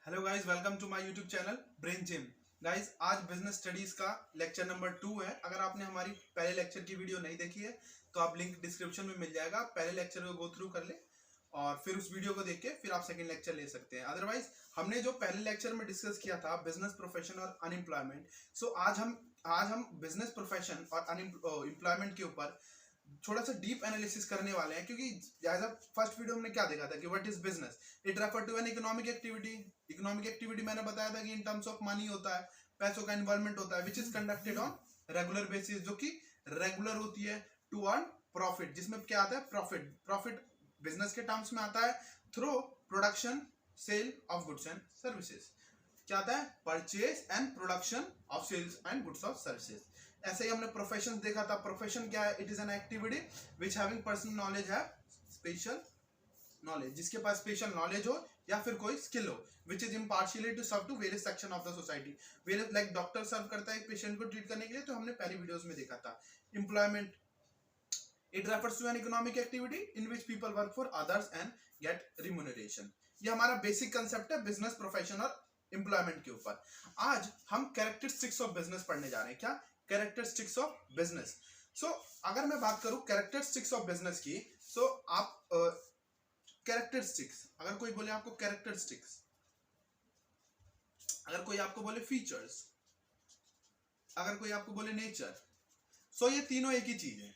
Hello guys, welcome to my YouTube channel Brain Gym. Guys, आज business studies का lecture number 2 है। अगर आपने हमारी पहले लेक्चर की वीडियो नहीं देखी है तो आप लिंक डिस्क्रिप्शन में मिल जाएगा। पहले लेक्चर को गो थ्रू कर ले और फिर उस वीडियो को देख के फिर आप सेकंड लेक्चर ले सकते हैं। अदरवाइज हमने जो पहले लेक्चर में डिस्कस किया था बिजनेस प्रोफेशन और अनएम्प्लॉयमेंट, सो आज हम बिजनेस प्रोफेशन और अनएम्प्लॉयमेंट के ऊपर थोड़ा सा डीप एनालिसिस करने वाले हैं। क्योंकि एज अ फर्स्ट वीडियो हमने क्या देखा था कि what is business, it refer to an economic activity. Economic activity मैंने बताया था कि इन टर्म्स ऑफ मनी होता है, पैसों का इन्वॉल्वमेंट होता है, which is conducted on regular basis, जो कि रेगुलर होती है टू अर्न प्रॉफिट। जिसमें क्या आता है? प्रॉफिट। प्रॉफिट बिजनेस के टर्म्स में आता है through production sale of goods and services. क्या आता है? Purchase and production of sales and goods of services. ऐसे ही हमने प्रोफेशन देखा था। प्रोफेशन क्या है? It is an activity which having personal knowledge है, स्पेशल नॉलेज, जिसके पास स्पेशल नॉलेज हो या फिर कोई स्किल हो, which is impartially to serve to various section of the society. Various like doctor serve करता है एक पेशेंट को ट्रीट करने के लिए, तो हमने पहली वीडियोस में देखा था। Employment, it refers to an economic activity in which people work for others and get remuneration. ये हमारा बेसिक कंसेप्ट है बिजनेस, प्रोफेशन और एम्प्लॉयमेंट के ऊपर। आज हम कैरेक्टरिस्टिक्स ऑफ बिजनेस पढ़ने जा रहे हैं। क्या? Characteristics of business. सो अगर मैं बात करूं कैरेक्टरिस्टिक्स ऑफ बिजनेस की, सो आप कैरेक्टरिस्टिक्स, अगर कोई बोले आपको कैरेक्टरिस्टिक्स, अगर कोई आपको बोले फीचर्स, अगर कोई आपको बोले नेचर, सो ये तीनों एक ही चीज है।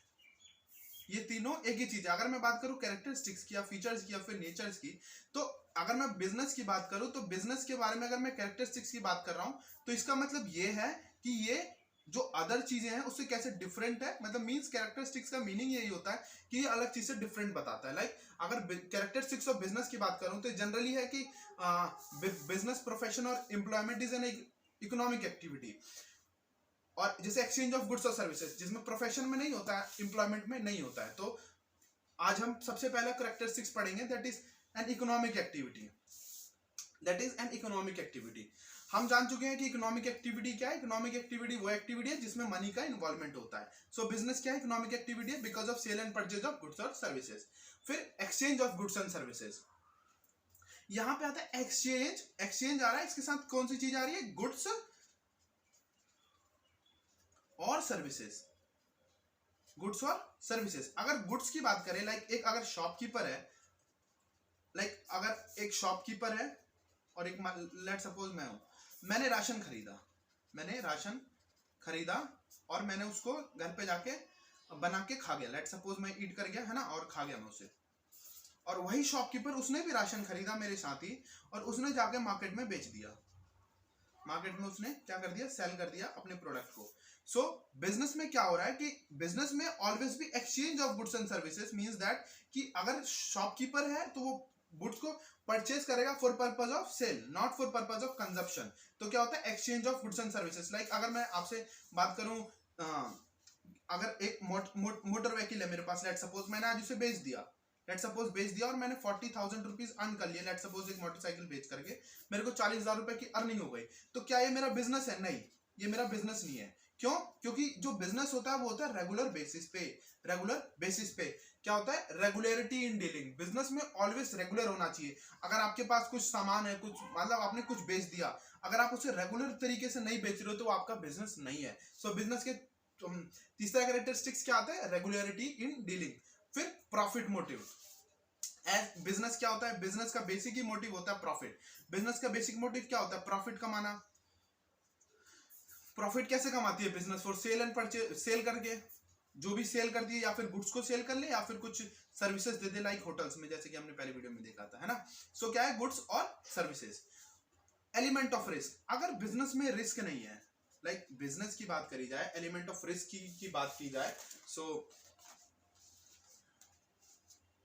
ये तीनों एक ही चीज है। अगर मैं बात करूं कैरेक्टरिस्टिक्स की या फीचर्स की या फिर नेचर्स की, तो अगर मैं बिजनेस की बात करूं तो बिजनेस के बारे में अगर मैं कैरेक्टरिस्टिक्स की बात कर रहा हूं तो इसका मतलब ये है कि ये जो अदर चीजें हैं उससे कैसे डिफरेंट है। मतलब मींस कैरेक्टरिस्टिक्स का मीनिंग यही होता है कि ये अलग चीज से डिफरेंट बताता है। लाइक अगर कैरेक्टरिस्टिक्स ऑफ बिजनेस की बात करूं तो जनरली है कि बिजनेस, प्रोफेशन और employment is an economic activity. और जैसे एक्सचेंज ऑफ गुड्स और सर्विसेज, जिसमें प्रोफेशन में नहीं होता है, एम्प्लॉयमेंट में नहीं होता है। तो आज हम सबसे पहला कैरेक्टरिस्टिक्स पढ़ेंगे, that is an economic activity. That is an economic activity. हम जान चुके हैं कि इकोनॉमिक एक्टिविटी क्या है। इकोनॉमिक एक्टिविटी वो एक्टिविटी है जिसमें मनी का इन्वॉल्वमेंट होता है। सो बिजनेस क्या है? इकोनॉमिक एक्टिविटी है because of sale and purchase of goods और सर्विसेज। फिर exchange of goods and services, यहां पे आता है एक्सचेंज। एक्सचेंज आ रहा है, इसके साथ कौन सी चीज आ रही है? गुड्स और सर्विसेज। गुड्स और सर्विसेज। अगर गुड्स की बात करें, लाइक एक अगर शॉपकीपर है, लाइक अगर एक शॉपकीपर है और एक लेट सपोज मैं हूं, मैंने राशन खरीदा और मैंने उसको घर पे जाके बना के खा गया। लेट सपोज मैं ईट कर गया है ना, और खा गया मैं उसे। और वही शॉपकीपर, उसने भी राशन खरीदा मेरे साथ ही, और उसने जाके मार्केट में बेच दिया। मार्केट में उसने क्या कर दिया? सेल कर दिया अपने प्रोडक्ट को। सो बिजनेस में क्या हो रहा है कि बिजनेस में ऑलवेज भी exchange of goods and services means that कि अगर शॉपकीपर है तो वो गुड्स को परचेज करेगा for purpose of sale, not for purpose of consumption. तो क्या होता है? Exchange of goods and services. Like अगर मैं आपसे बात करूं, अगर एक मोटर व्हीकल है मेरे पास, लेट सपोज मैंने आज उसे बेच दिया, और मैंने 40,000 रुपीज अर्न कर लिया। लेट सपोज एक मोटरसाइकिल बेच करके मेरे को 40,000 रुपए की अर्निंग हो गई। तो क्या ये मेरा बिजनेस है? नहीं, ये मेरा बिजनेस नहीं है। क्यों? क्योंकि जो बिजनेस होता है वो होता है रेगुलर बेसिस पे। रेगुलर बेसिस पे क्या होता है? Regularity in dealing. बिजनेस में ऑलवेज रेगुलर होना चाहिए। अगर आपके पास कुछ सामान है, कुछ मतलब आपने कुछ बेच दिया, अगर आप उसे रेगुलर तरीके से नहीं बेच रहे हो तो आपका बिजनेस नहीं है। सो बिजनेस के तीसरा कैरेक्टरिस्टिक्स क्या आता है? Regularity in dealing. फिर प्रॉफिट मोटिव। एज बिजनेस क्या होता है? बिजनेस का बेसिक ही मोटिव होता है प्रॉफिट। बिजनेस का बेसिक मोटिव क्या होता है? प्रॉफिट कमाना। प्रॉफिट कैसे कमाती है business? For sale and purchase, sale करके, जो भी सेल करती है, या फिर गुड्स को सेल कर ले या फिर कुछ सर्विसेज दे दे, लाइक होटल्स में, जैसे कि हमने पहले वीडियो में देखा था, है ना। सो क्या है? गुड्स और सर्विसेज। एलिमेंट ऑफ रिस्क, अगर बिजनेस में रिस्क नहीं है, लाइक बिजनेस की बात करी जाए, एलिमेंट ऑफ रिस्क की बात की जाए, सो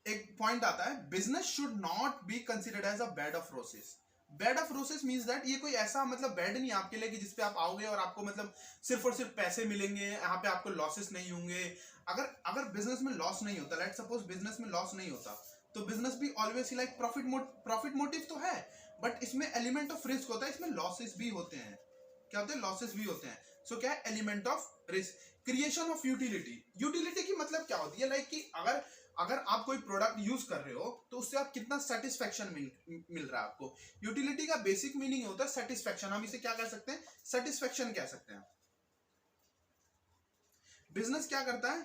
एक पॉइंट आता है, business should not be considered as a bed of roses. Bed of roses means that ये कोई ऐसा मतलब बेड नहीं आपके लिए कि जिसपे आप आओगे और आपको मतलब सिर्फ और सिर्फ पैसे मिलेंगे, यहाँ पे आपको लॉसेस नहीं होंगे। अगर बिजनेस में लॉस नहीं होता, लेट सपोज बिजनेस में लॉस नहीं होता, तो बिजनेस भी ऑलवेज लाइक प्रॉफिट मोटिव तो है, बट इसमें एलिमेंट ऑफ रिस्क होता है, इसमें लॉसेस भी होते हैं। क्या होते हैं? लॉसेस भी होते हैं। सो क्या है? Element of risk. Creation of utility. Utility की मतलब क्या होती है? लाइक कि अगर अगर आप कोई प्रोडक्ट यूज कर रहे हो तो उससे आप कितना सेटिस्फेक्शन मिल रहा है आपको। यूटिलिटी का बेसिक मीनिंग होता है सेटिस्फेक्शन। हम इसे क्या कह सकते हैं, सेटिस्फेक्शन कह सकते हैं। बिजनेस क्या करता है,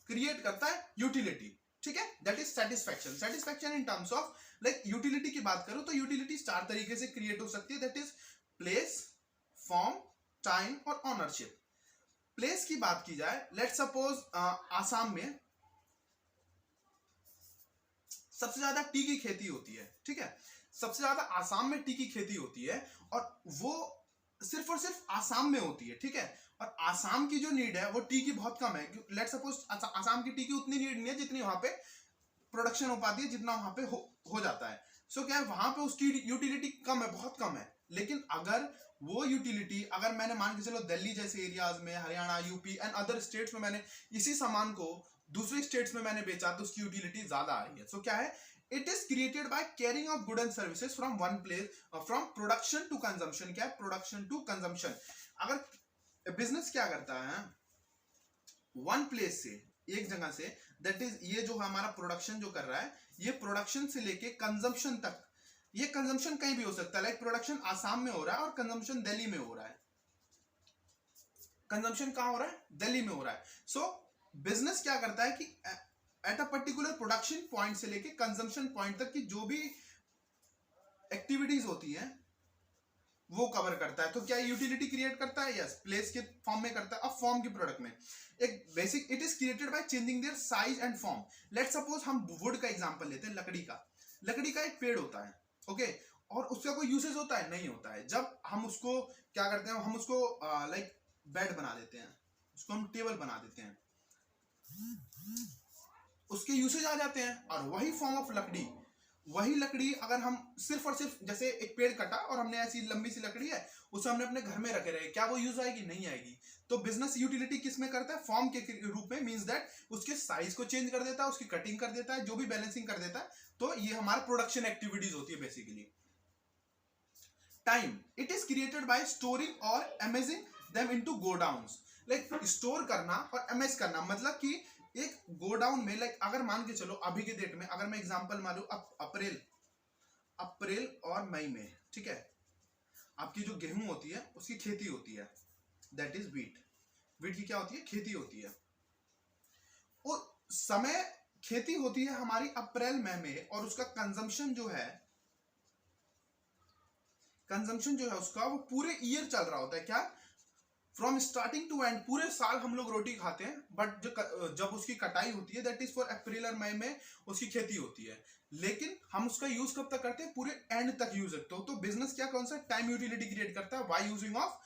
क्रिएट करता है यूटिलिटी, ठीक है, that is satisfaction. Satisfaction in terms of like utility की बात करूं तो यूटिलिटी 4 तरीके से क्रिएट हो सकती है, that is place, form, time और ऑनरशिप। प्लेस की बात की जाए, लेट्स सपोज आसाम में सबसे ज्यादा टी की खेती होती है, ठीक है, सबसे ज्यादा आसाम में टी की खेती होती है और वो सिर्फ और सिर्फ आसाम में होती है, ठीक है, और आसाम की जो नीड है वो टी की बहुत कम है। लेट्स सपोज आसाम की टी की उतनी नीड नहीं है जितनी वहां पे प्रोडक्शन हो पाती है, जितना वहां पे हो जाता है। सो क्या है, वहां पे उसकी यूटिलिटी कम है, बहुत कम है। लेकिन अगर वो यूटिलिटी, अगर मैंने मान के चलो दिल्ली जैसे एरियाज में, Haryana, UP and other states में मैंने इसी सामान को दूसरे स्टेट्स में मैंने बेचा तो उसकी यूटिलिटी ज्यादा आ रही है। सो क्या है, it is created by carrying of good and services from one place, from production to consumption. क्या है, प्रोडक्शन टू कंजम्पशन। अगर बिजनेस क्या करता है, वन प्लेस से, एक जगह से, दैट इज ये जो हमारा प्रोडक्शन जो कर रहा है, ये प्रोडक्शन से लेके कंजम्पशन तक, ये कंजम्पशन कहीं भी हो सकता है। लाइक प्रोडक्शन आसाम में हो रहा है और कंजम्पशन दिल्ली में हो रहा है। कंजम्पशन कहां हो रहा है, दिल्ली में हो रहा है। सो बिजनेस क्या करता है कि at a particular production point से लेके कंजम्पशन पॉइंट तक की जो भी एक्टिविटीज होती हैं वो कवर करता है। तो क्या यूटिलिटी क्रिएट करता है, यस, प्लेस के फॉर्म में करता है। अब फॉर्म के प्रोडक्ट में एक basic, it is created by changing their size and form. Let's suppose हम वुड का एग्जांपल लेते हैं, लकड़ी का एक पेड़ होता है, ओके, और उसका कोई यूसेज होता है, नहीं होता है। जब हम उसको क्या करते हैं, हम उसको लाइक बेड बना देते हैं, उसको हम टेबल बना देते हैं, उसके यूसेज आ जाते हैं। और वही फॉर्म ऑफ लकड़ी, वही लकड़ी अगर हम सिर्फ और सिर्फ, जैसे एक पेड़ कटा और हमने ऐसी लंबी सी लकड़ी है, उसे हमने अपने घर में रखे रहे, क्या वो यूज आएगी, नहीं आएगी। तो बिजनेस यूटिलिटी किस में करता है, फॉर्म के रूप में, मींस दैट उसके साइज को चेंज कर देता है, उसकी कटिंग कर देता है, जो भी बैलेंसिंग कर देता है। तो ये हमारा प्रोडक्शन एक्टिविटीज होती है basically. Time, it is created by storing और amassing them into godowns. Like store करना और अमेज करना, मतलब कि एक गोडाउन में, लाइक अगर मान के चलो अभी के डेट में, अगर मैं एग्जांपल मानूं अप्रैल और मई में, ठीक है, आपकी जो गेहूं होती है उसकी खेती होती है, दैट इज वीट की क्या होती है, खेती होती है। और समय खेती होती है हमारी अप्रैल मई में, और उसका कंजम्पशन जो है उसका वो पूरे ईयर चल रहा होता है। क्या, फ्रॉम स्टार्टिंग टू एंड, पूरे साल हम लोग रोटी खाते हैं, बट जब उसकी कटाई होती है, दैट इज फॉर अप्रैल और मई में उसकी खेती होती है। लेकिन हम उसका यूज कब तक करते हैं, पूरे एंड तक यूज करते हो। तो बिजनेस क्या, कौन सा टाइम यूटिलिटी क्रिएट करता है, बाय यूजिंग ऑफ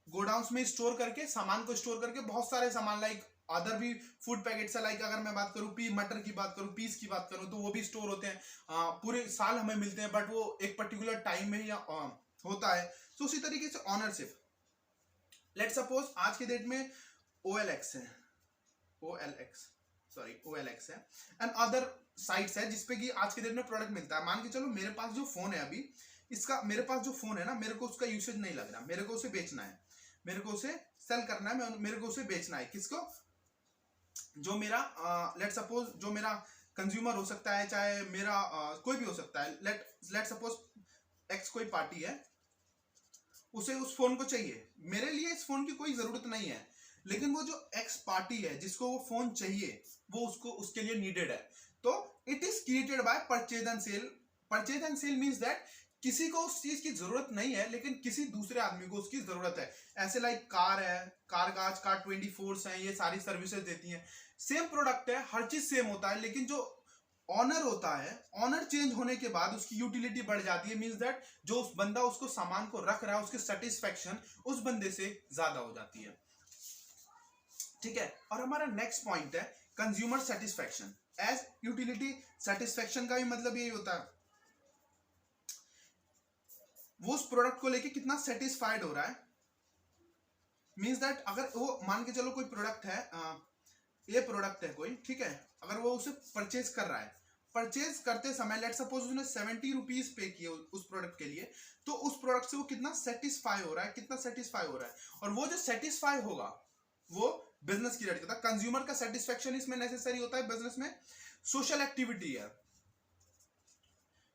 गोडाउन्स में स्टोर करके, सामान को स्टोर करके, बहुत सारे सामान लाइक अदर भी फूड पैकेट्स है, लाइक अगर मैं बात करूं मटर की बात करूं, पीस की बात करूं, तो वो भी स्टोर होते हैं, पूरे साल हमें मिलते हैं, बट वो एक पर्टिकुलर टाइम में ही होता है। तो उसी तरीके से ऑनरशिप, लेट सपोज आज के डेट में OLX है एंड अदर साइट्स है जिसपे कि आज के डेट में प्रोडक्ट मिलता है। मान के चलो मेरे पास जो फोन है अभी, मेरे पास जो फोन है ना, मेरे को उसका यूसेज नहीं लग रहा, मेरे को उसे बेचना है, मेरे को उसे सेल करना है, मेरे को उसे बेचना है। किसको, जो मेरा लेट सपोज जो मेरा कंज्यूमर हो सकता है, चाहे मेरा कोई भी हो सकता है, लेट सपोज एक्स कोई पार्टी है, उसे उस फोन को चाहिए, मेरे लिए इस फोन की कोई जरूरत नहीं है, लेकिन वो जो एक्स पार्टी है जिसको वो फोन चाहिए, वो उसके लिए नीडेड है। तो it is created by purchase and sale means that किसी को उस चीज की जरूरत नहीं है, लेकिन किसी दूसरे आदमी को उसकी जरूरत है। ऐसे लाइक कार है, कार 24 है, ये सारी सर्विसेज देती हैं, सेम प्रोडक्ट है, हर चीज सेम होता है, लेकिन जो ऑनर होता है, ऑनर चेंज होने के बाद उसकी यूटिलिटी बढ़ जाती है, मींस दैट जो उस बंदा उसको सामान को रख रहा है, उसकी सेटिस्फेक्शन उस बंदे से ज्यादा हो जाती है, ठीक है। और हमारा नेक्स्ट पॉइंट है consumer satisfaction as utility. Satisfaction का भी मतलब यही होता है, वो उस प्रोडक्ट को लेके कितना सेटिस्फाइड हो रहा है, मींस दैट अगर वो मान के चलो कोई प्रोडक्ट है, ये प्रोडक्ट है कोई, ठीक है, अगर वो उसे परचेज कर रहा है, परचेज करते समय लेट सपोज उसने 70 रुपीज पे किए उस प्रोडक्ट के लिए, तो उस प्रोडक्ट से वो कितना सेटिस्फाई हो रहा है, और वो जो सेटिस्फाई होगा वो बिजनेस की रेडी करता है। कंज्यूमर का सेटिस्फेक्शन इसमें नेसेसरी होता है बिजनेस में। सोशल एक्टिविटी है।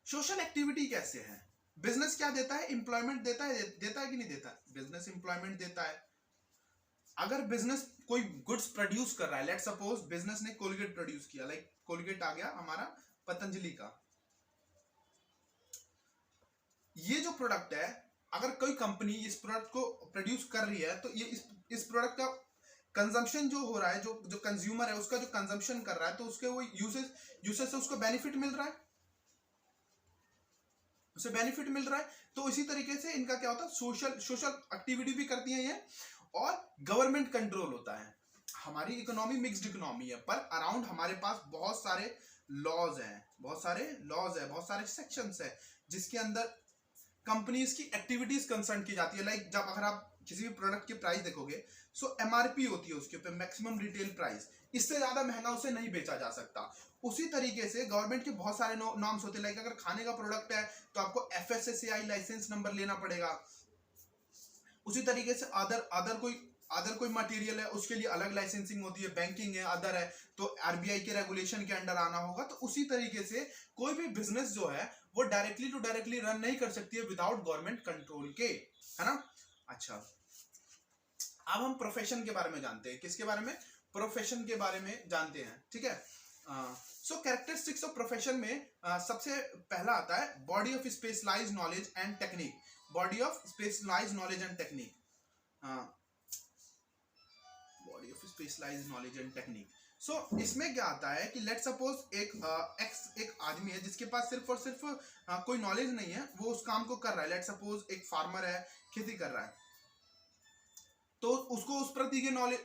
सोशल एक्टिविटी कैसे है? बिजनेस क्या देता है? एम्प्लॉयमेंट देता है कि नहीं देता? बिजनेस एम्प्लॉयमेंट देता है। अगर बिजनेस कोई गुड्स प्रोड्यूस कर रहा है, लेट सपोज बिजनेस ने कोलगेट प्रोड्यूस किया, लाइक कोलगेट आ गया हमारा पतंजलि का, ये जो प्रोडक्ट है, अगर कोई कंपनी इस प्रोडक्ट को प्रोड्यूस कर रही है तो ये इस प्रोडक्ट का कंजम्पशन जो हो रहा है, जो कंज्यूमर है उसका जो कंजम्पशन कर रहा है, तो उसके वो यूसेज से उसको बेनिफिट मिल रहा है, उसे बेनिफिट मिल रहा है। तो इसी तरीके से इनका क्या होता है, सोशल एक्टिविटी भी करती है ये, और गवर्नमेंट कंट्रोल होता है। हमारी इकोनॉमी मिक्स्ड इकोनॉमी है, पर अराउंड हमारे पास बहुत सारे लॉज हैं, बहुत सारे सेक्शंस है जिसके अंदर कंपनीज की एक्टिविटीज कंसर्न की जाती है। लाइक जब अगर आप किसी भी प्रोडक्ट की प्राइस देखोगे, सो एमआरपी होती है उसके ऊपर, मैक्सिमम रिटेल प्राइस, इससे ज्यादा महंगा उसे नहीं बेचा जा सकता। उसी तरीके से गवर्नमेंट के बहुत सारे नॉर्म्स होते हैं। लाइक अगर खाने का प्रोडक्ट है तो आपको एफएसएसएआई लाइसेंस नंबर लेना पड़ेगा। उसी तरीके से अदर कोई मटेरियल है उसके लिए अलग लाइसेंसिंग होती है, बैंकिंग है, अदर है तो आरबीआई के रेगुलेशन के अंडर आना होगा। तो उसी तरीके से कोई भी बिजनेस जो है वो डायरेक्टली रन नहीं कर सकती है विदाउट गवर्नमेंट कंट्रोल के, है ना। अच्छा, अब हम प्रोफेशन के बारे में जानते हैं। किसके बारे में? प्रोफेशन के बारे में जानते हैं, ठीक है। सो कैरेक्टरिस्टिक्स ऑफ प्रोफेशन में सबसे पहला आता है body of specialised knowledge and technique. Body of specialised knowledge and technique, body of specialised knowledge and technique. So इसमें क्या आता है कि लेट सपोज एक आदमी है जिसके पास सिर्फ और सिर्फ कोई नॉलेज नहीं है, वो उस काम को कर रहा है। लेट सपोज एक फार्मर है, खेती कर रहा है, तो उसको उस प्रति के नॉलेज,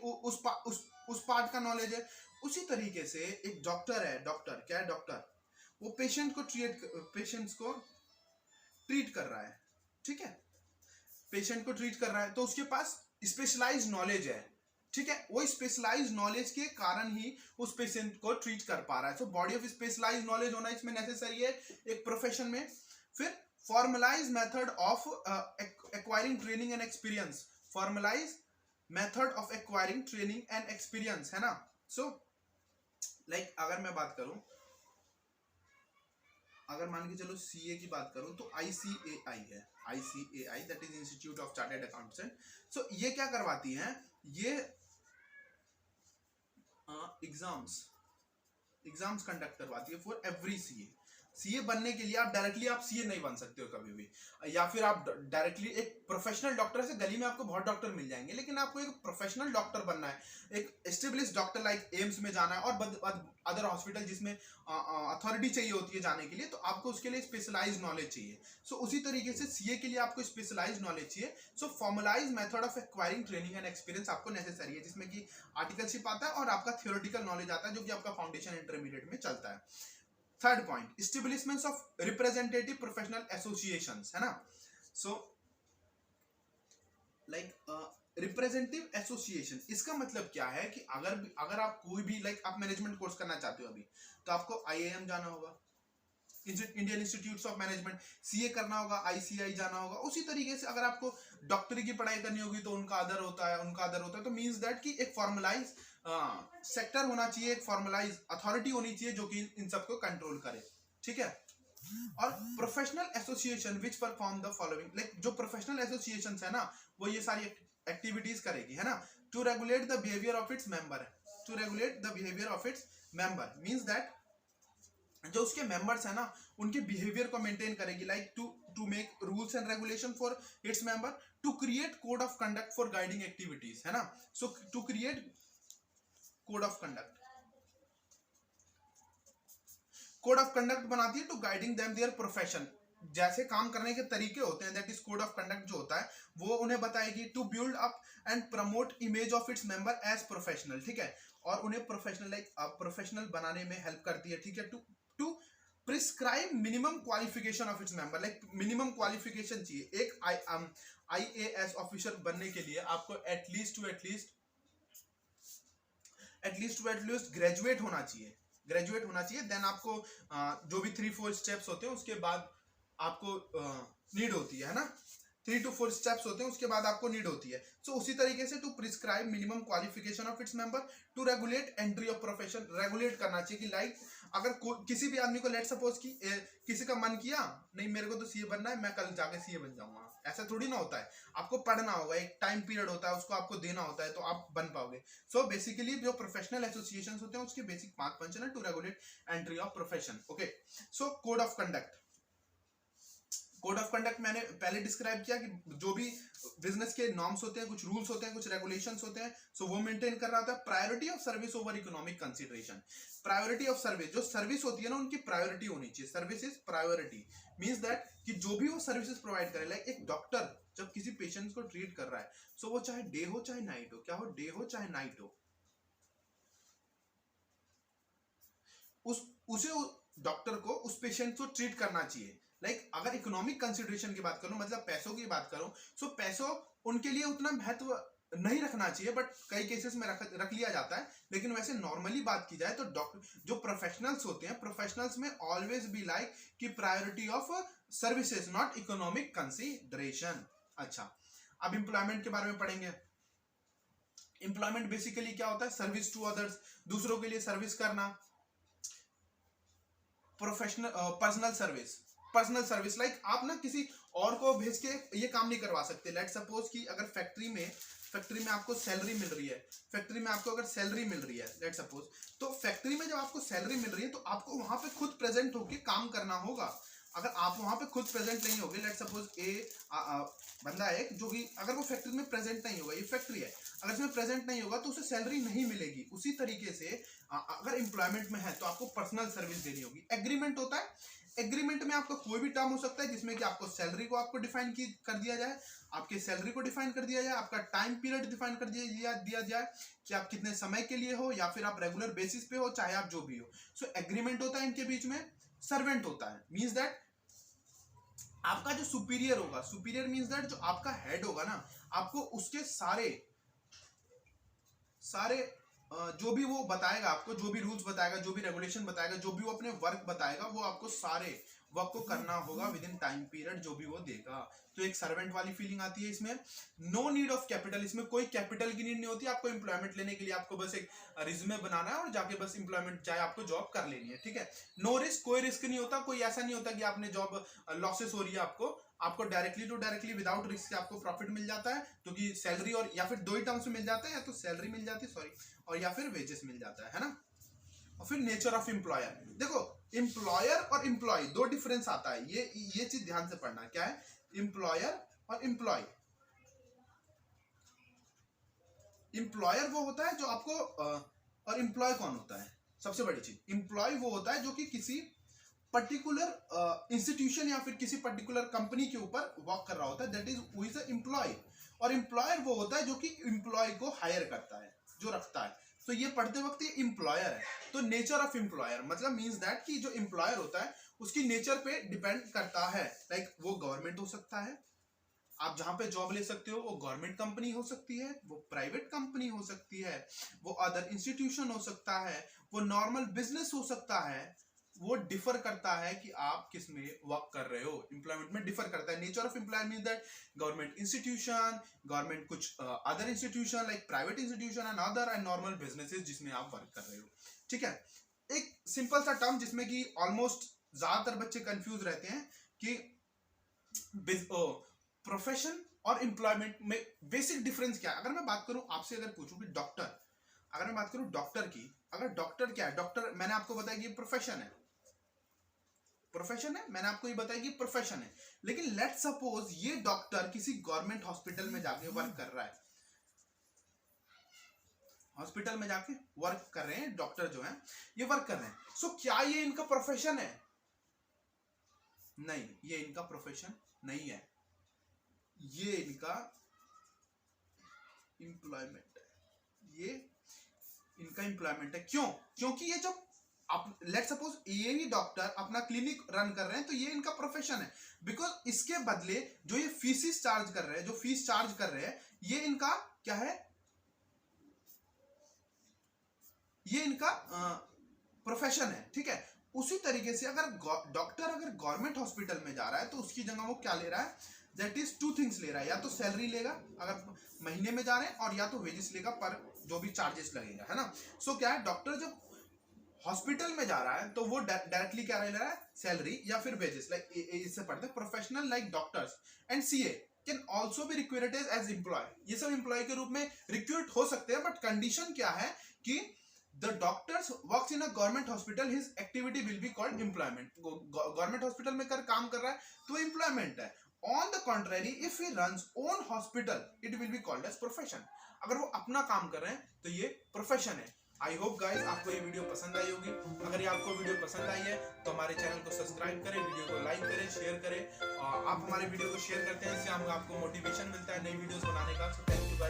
उस पार्ट का नॉलेज है। उसी तरीके से एक डॉक्टर है, डॉक्टर क्या है? डॉक्टर वो पेशेंट्स को ट्रीट कर रहा है, ठीक है, पेशेंट को ट्रीट कर रहा है, तो उसके पास स्पेशलाइज्ड नॉलेज है, ठीक है। वो स्पेशलाइज्ड नॉलेज के कारण ही उस पेशेंट को ट्रीट कर पा रहा है। So body of specialised knowledge होना इसमें नेसेसरी है एक प्रोफेशन में। फिर formalize method of acquiring training and experience, formalize method of acquiring training and experience, है ना। सो लाइक अगर मैं बात करूं, अगर मान के चलो सीए की बात करूं तो आईसीएआई है, ICAI that is institute of chartered accountant. So ये क्या करवाती हैं? ये एग्जाम्स कंडक्ट करवाती है फॉर एवरी सीए बनने के लिए आप डायरेक्टली सीए नहीं बन सकते हो कभी भी, या फिर आप डायरेक्टली एक प्रोफेशनल डॉक्टर से, गली में आपको बहुत डॉक्टर मिल जाएंगे, लेकिन आपको एक प्रोफेशनल डॉक्टर बनना है, एक एस्टेब्लिश डॉक्टर लाइक एम्स में जाना है और अदर हॉस्पिटल जिसमें अथॉरिटी चाहिए होती है जाने के लिए, तो आपको उसके लिए स्पेशलाइज्ड नॉलेज चाहिए। सो उसी तरीके से सीए के लिए आपको स्पेशलाइज्ड नॉलेज चाहिए। So formalise method of acquiring training and experience आपको नेसेसरी है, जिसमें कि आर्टिकलशिप आता है और आपका थियोरेटिकल नॉलेज आता है, जो कि आपका फाउंडेशन इंटरमीडिएट में चलता है। Third point, establishments of representative professional associations, है ना। सो लाइक रिप्रेजेंटेटिव एसोसिएशन, इसका मतलब क्या है कि अगर आप कोई भी लाइक आप मैनेजमेंट कोर्स करना चाहते हो अभी, तो आपको आईआईएम जाना होगा, Indian institutes of management, CA करना होगा, आईसीआई जाना होगा। उसी तरीके से अगर आपको डॉक्टरी की पढ़ाई करनी होगी तो उनका अदर होता है, तो मींस दैट कि एक फॉर्मलाइज सेक्टर होना चाहिए, एक फॉर्मलाइज अथॉरिटी होनी चाहिए जो कि इन सबको कंट्रोल करे, ठीक है। और professional association which perform the following, like जो प्रोफेशनल एसोसिएशन है ना, वो ये सारी एक्टिविटीज करेगी, है ना, to regulate the behaviour of its member, to regulate the behaviour of its member means that जो उसके मेंबर्स है ना उनके बिहेवियर को मेंटेन करेगी, like to make rules and regulation for its member, to create code of conduct for guiding activities, है ना। So to create code of conduct बनाती है, to guiding them their profession, जैसे काम करने के तरीके होते हैं, that is code of conduct जो होता है वो उन्हें बताएगी, to build up and promote image of its member as professional, ठीक है, और उन्हें प्रोफेशनल बनाने में हेल्प करती है, ठीक है। To prescribe minimum qualification of its member, like minimum qualification चाहिए एक आईएएस ऑफिसर बनने के लिए, आपको एटलीस्ट ग्रेजुएट होना चाहिए, देन आपको जो भी 3-4 स्टेप्स होते हैं उसके बाद आपको नीड होती है ना। 3 to 4 स्टेप्स होते हैं, उसके बाद आपको नीड होती है। सो उसी तरीके से to prescribe minimum qualification of its member, to regulate entry of profession, regulate करना चाहिए कि लाइक अगर किसी भी आदमी को लेट सपोज कि किसी का मन किया नहीं मेरे को तो सीए बनना है, मैं कल जाके सीए बन जाऊंगा, ऐसा थोड़ी ना होता है। आपको पढ़ना होगा, एक टाइम पीरियड होता है, उसको आपको देना होता है, तो आप बन पाओगे। सो बेसिकली जो प्रोफेशनल एसोसिएशन होते हैं उसके बेसिक 5 फंक्शन है to regulate entry of profession. Okay, so code of conduct, code of conduct मैंने पहले डिस्क्राइब किया कि जो भी बिजनेस के नॉर्म्स होते हैं, कुछ रूल्स होते हैं, कुछ रेगुलेशंस होते हैं, सो वो मेंटेन कर रहा होता है। Priority of service over economic consideration, priority of service, जो सर्विस होती है ना उनकी प्रायोरिटी होनी चाहिए। Service is priority means that कि जो भी वो सर्विसेज प्रोवाइड करे, लाइक एक डॉक्टर जब किसी पेशेंट को ट्रीट कर रहा है, सो वो चाहे डे हो चाहे नाइट हो, क्या हो, डे हो चाहे नाइट हो, उसे डॉक्टर को उस पेशेंट को ट्रीट करना चाहिए। लाइक अगर इकोनॉमिक कंसिडरेशन की बात करूं, मतलब पैसों की बात करूं, सो पैसों उनके लिए उतना महत्व नहीं रखना चाहिए, बट कई केसेस में रख लिया जाता है। लेकिन वैसे नॉर्मली बात की जाए तो डॉक्टर जो प्रोफेशनल्स होते हैं, प्रोफेशनल्स में ऑलवेज बी लाइक कि priority of services not economic consideration. अच्छा, अब एम्प्लॉयमेंट के बारे में पढ़ेंगे। एम्प्लॉयमेंट बेसिकली क्या होता है, सर्विस टू अदर्स, दूसरों के लिए सर्विस करना। Professional personal service, personal service like आप ना किसी और को भेज के ये काम नहीं करवा सकते। लेट सपोज कि अगर फैक्ट्री में आपको सैलरी मिल रही है, फैक्ट्री में आपको अगर सैलरी मिल रही है लेट सपोज, तो फैक्ट्री में जब आपको सैलरी मिल रही है तो आपको वहां पे खुद प्रेजेंट होके काम करना होगा। अगर आप वहां पे खुद प्रेजेंट नहीं होगे, लेट सपोज बंदा है जो कि अगर वो फैक्ट्री में प्रेजेंट नहीं होगा, ये फैक्ट्री है, अगर इसमें प्रेजेंट नहीं होगा तो उसे सैलरी नहीं मिलेगी। उसी तरीके से अगर एम्प्लॉयमेंट में है तो आपको पर्सनल सर्विस देनी होगी। एग्रीमेंट होता है, एग्रीमेंट में आपका कोई भी टर्म हो सकता है जिसमें कि आपको सैलरी को आपको डिफाइन कर दिया जाए, आपके सैलरी को डिफाइन कर दिया जाए, आपका टाइम पीरियड डिफाइन कर दिया जाए कि आप कितने समय के लिए हो, या फिर आप रेगुलर बेसिस पे हो, चाहे आप जो भी हो। सो एग्रीमेंट होता है इनके बीच में। सर्वेंट होता है मींस दैट आपका जो सुपीरियर होगा, सुपीरियर मींस दैट जो आपका हेड होगा ना, आपको उसके सारे जो भी वो बताएगा, आपको जो भी रूल्स बताएगा, जो भी रेगुलेशन बताएगा, जो भी वो अपने वर्क बताएगा, वो आपको सारे वर्क को करना होगा विद इन टाइम पीरियड जो भी वो देगा। तो एक सर्वेंट वाली फीलिंग आती है इसमें। नो नीड ऑफ कैपिटल, इसमें कोई कैपिटल की नीड नहीं होती आपको एम्प्लॉयमेंट लेने के लिए। आपको बस एक रिज्यूमे बनाना है और जाके बस एम्प्लॉयमेंट चाहे आपको जॉब कर लेनी है, ठीक है। नो रिस्क, कोई रिस्क नहीं होता, कोई ऐसा नहीं होता कि आपने जॉब लॉसेस हो रही है आपको directly to directly without risk आपको प्रॉफिट मिल जाता है, क्योंकि सैलरी और या फिर दो ही टर्म्स में मिल जाता है, या तो सैलरी मिल जाती है सॉरी, और या फिर वेजेस मिल जाता है ना। और फिर नेचर ऑफ एम्प्लॉयर, देखो एम्प्लॉयर और एम्प्लॉय दो डिफरेंस आता है, ये चीज ध्यान से पढ़ना। क्या है एम्प्लॉयर और एम्प्लॉय? एम्प्लॉयर वो होता है जो आपको और एम्प्लॉय कौन होता है? सबसे बड़ी चीज, एम्प्लॉय वो होता है जो कि किसी पर्टिकुलर इंस्टीट्यूशन या फिर किसी पर्टिकुलर कंपनी के ऊपर वर्क कर रहा होता है, that is who is a employee. और एम्प्लॉयर वो होता है जो कि एम्प्लॉय को हायर करता है, जो रखता है। तो ये पढ़ते वक्त ये एम्प्लॉयर है। तो नेचर ऑफ एम्प्लॉयर मतलब मींस दैट कि जो एम्प्लॉयर होता है उसकी नेचर पे डिपेंड करता है। लाइक वो गवर्नमेंट हो सकता है, आप जहां पे जॉब ले सकते हो वो गवर्नमेंट कंपनी हो सकती है, वो प्राइवेट कंपनी हो सकती है, वो अदर इंस्टीट्यूशन हो सकता है, वो नॉर्मल बिजनेस हो सकता है। वो डिफर करता है कि आप किस में वर्क कर रहे हो, एम्प्लॉयमेंट में डिफर करता है। Nature of employment means that government institution, government कुछ other institution like private institution and other and normal businesses जिसमें आप वर्क कर रहे हो, ठीक है। एक सिंपल सा टर्म जिसमें कि ऑलमोस्ट ज्यादातर बच्चे कंफ्यूज रहते हैं कि प्रोफेशन और एम्प्लॉयमेंट में बेसिक डिफरेंस क्या है। अगर मैं बात करूं आपसे, अगर पूछूं कि डॉक्टर, अगर मैं बात करूं डॉक्टर की, अगर डॉक्टर क्या है, डॉक्टर मैंने आपको बताया कि प्रोफेशन है, प्रोफेशन है, मैंने आपको ये बताया कि प्रोफेशन है। लेकिन लेट सपोज ये डॉक्टर किसी गवर्नमेंट हॉस्पिटल में जाके वर्क कर रहा है, हॉस्पिटल में जाके वर्क कर रहे हैं डॉक्टर जो है, ये वर्क कर रहे हैं। सो क्या ये इनका प्रोफेशन है? नहीं, ये इनका प्रोफेशन नहीं है, ये इनका एम्प्लॉयमेंट है, ये इनका एम्प्लॉयमेंट है। क्यों? क्योंकि ये जब आप लेट सपोज ये ही डॉक्टर अपना क्लिनिक रन कर रहे हैं तो ये इनका प्रोफेशन है। बिकॉज इसके बदले जो ये फीस चार्ज कर रहे हैं, जो फीस चार्ज कर रहे हैं, ये इनका क्या है, ये इनका प्रोफेशन है, ठीक है। उसी तरीके से अगर डॉक्टर अगर गवर्नमेंट हॉस्पिटल में जा रहा है तो उसकी जगह वो क्या ले रहा है, दैट इज टू थिंग्स ले रहा है, या तो सैलरी लेगा अगर महीने में जा रहे हैं, और या तो वेजेस लेगा पर जो भी चार्जेस लगेगा, है ना। सो क्या है, डॉक्टर जब हॉस्पिटल में जा रहा है तो वो डायरेक्टली क्या ले रहा है, सैलरी या फिर वेजेस, लाइक इससे पढ़ते हैं professional like doctors and CA can also be recruited as employee. ये सब एम्प्लॉय के रूप में रिक्रूट हो सकते हैं, बट कंडीशन क्या है कि the doctors works in a government hospital, his activity will be called employment. Government hospital में काम कर रहा है तो एम्प्लॉयमेंट है। On the contrary if he runs own hospital it will be called as profession. अगर वो अपना काम कर रहे हैं तो ये प्रोफेशन है। आई होप गाइस आपको ये वीडियो पसंद आई होगी। अगर ये आपको वीडियो पसंद आई है तो हमारे चैनल को सब्सक्राइब करें, वीडियो को लाइक करें, शेयर करें। आप हमारे वीडियो को शेयर करते हैं, इससे आपको मोटिवेशन मिलता है नई वीडियोस बनाने का। So thank you guys.